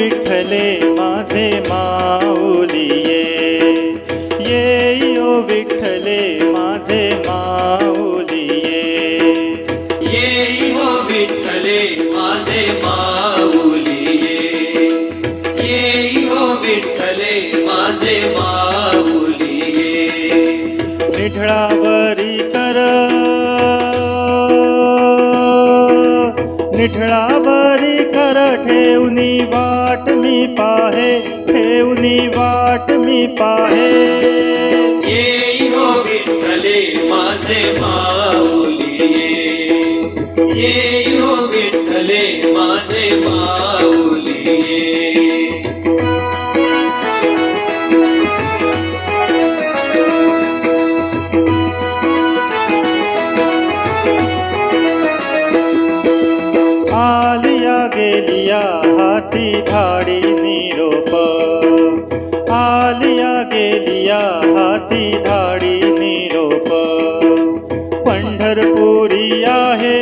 विठ्ठले माझे माऊली ये ओ विठ्ठले माझे माऊली ये हो विठ्ठले माझे माऊली ये हो विठ्ठले माझे माऊली निढळावरी कर निढळावरी कर ठेवनी वाट मी पाहे ठेवनी वाट मी पाहे ये हो विठ्ठले माझे माऊली ये हो विठ्ठले माझे माऊली आलिया गेलिया हाती धाडी निरोप आलिया गेलिया हाती धाडी निरोप पंढरपुरी आहे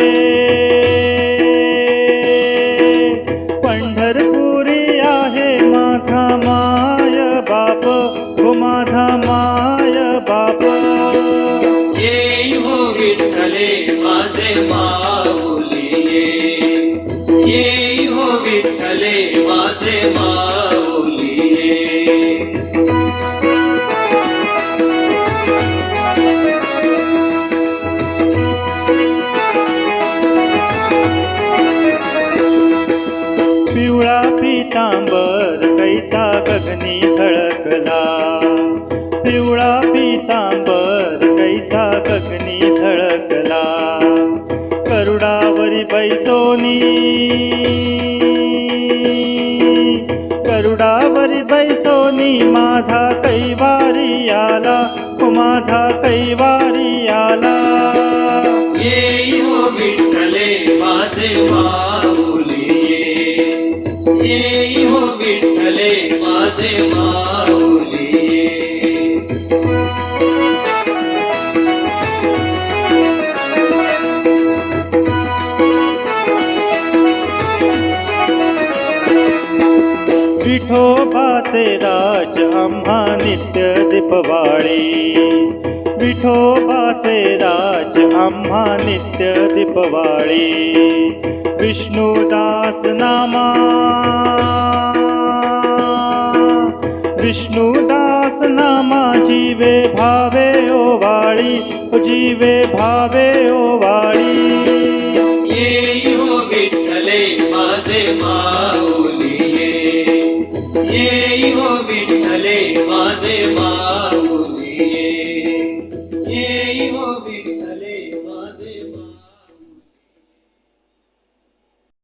पंढरपुरी आहे माझा माय बाप हो माझा माय बाप ये हो विठ्ठले माझे माऊली ये हो विठ्ठले माझे माऊली पिवळा पितांबर कैसा गगनी झळकला पिवळा पितांबर कैसा गगनी झळकला करुडावरी बैसोनी करुडावरी बैसोनी माझा कैवारी आला हो माझा कैवारी आला ये हो विठ्ठले माझे माऊली ये हो विठ्ठले माझे माऊली विठोबाचे राज आम्हा नित्य दीपवाळी विठोबाचे राज आम्हा नित्य दीपवाळी विष्णुदास नामा विष्णुदास नामा जीवे भावे ओवाळी जीवे भावे ओवाळी